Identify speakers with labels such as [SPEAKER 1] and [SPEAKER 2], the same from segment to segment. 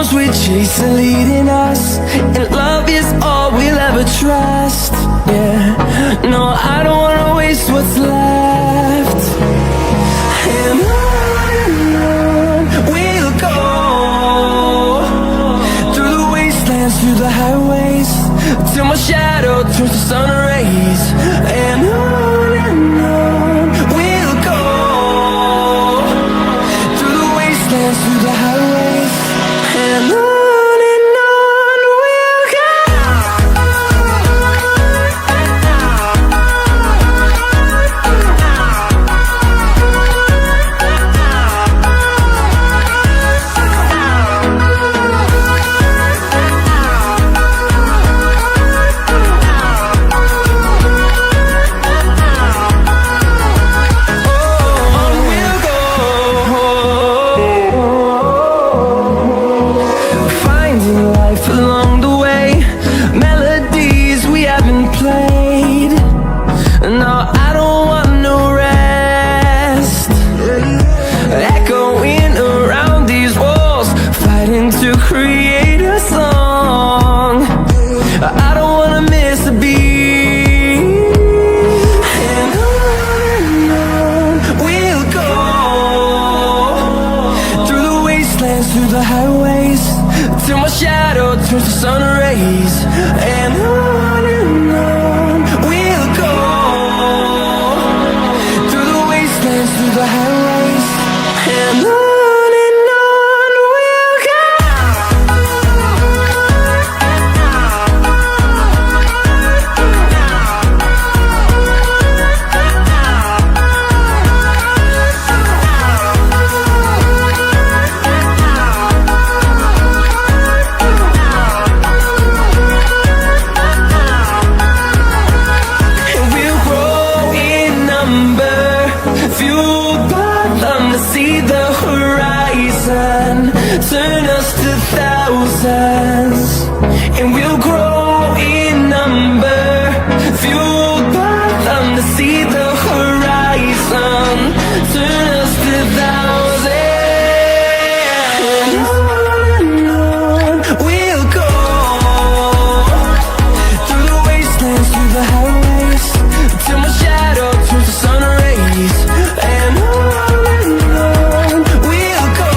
[SPEAKER 1] storms we chase are leading us, and love is all we'll ever trust. Yeah, no, I don't wanna waste what's left. And on we'll go, through the wastelands, through the highways, till my shadow turns to sun rays. And on we'll go, through the wastelands, through the highways, and on we'll go. Through the highways, till my shadow turns to sun rays. And on we'll go, through the wastelands, through the highways, and on we'll go. See the horizon, turn us to thousands, and we'll grow in number, fueled by them to see the horizon, turn us to thousands. And on we'll go, through the wastelands, through the highways, till my shadow turns to sun rays. And on we'll go,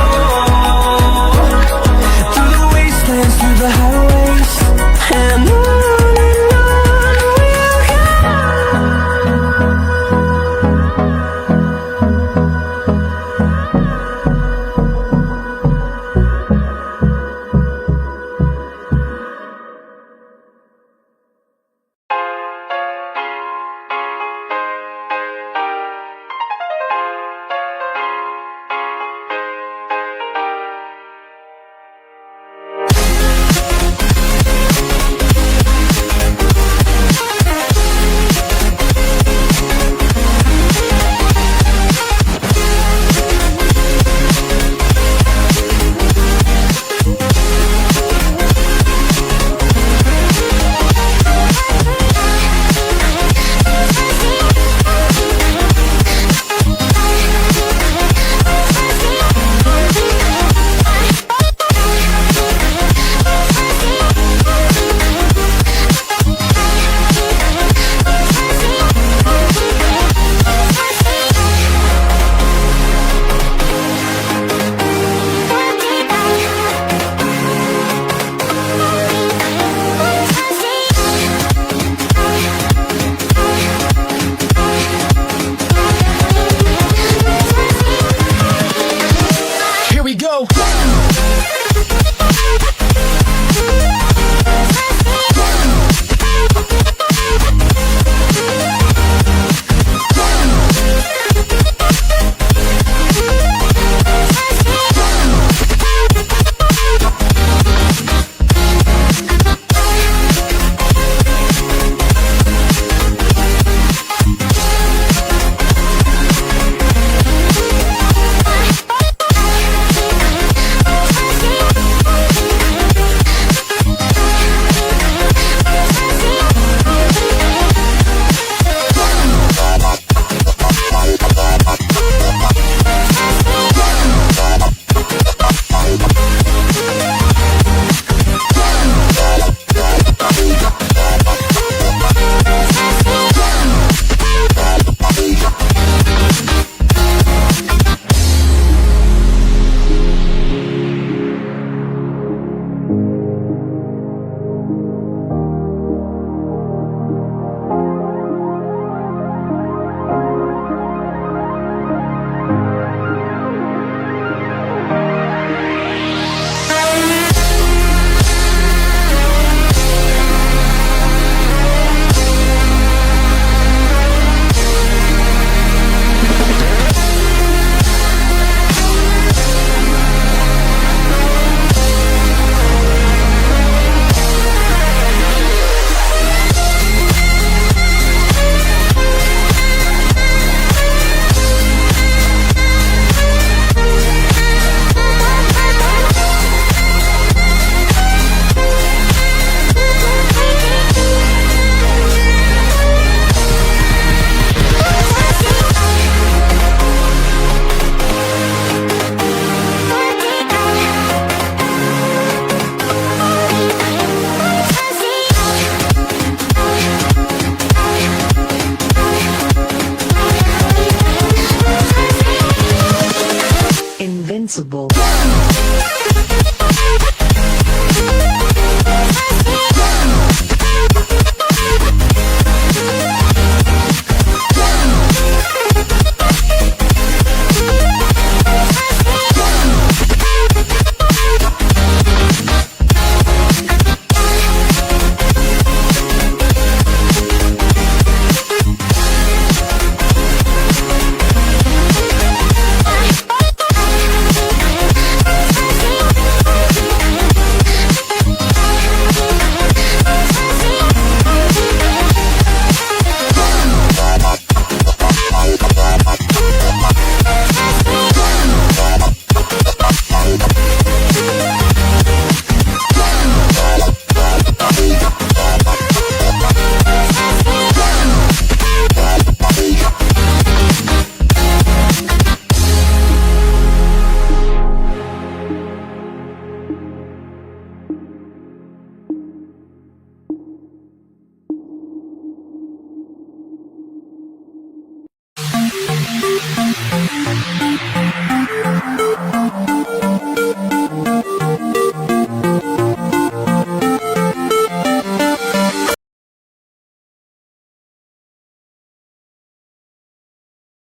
[SPEAKER 2] invincible.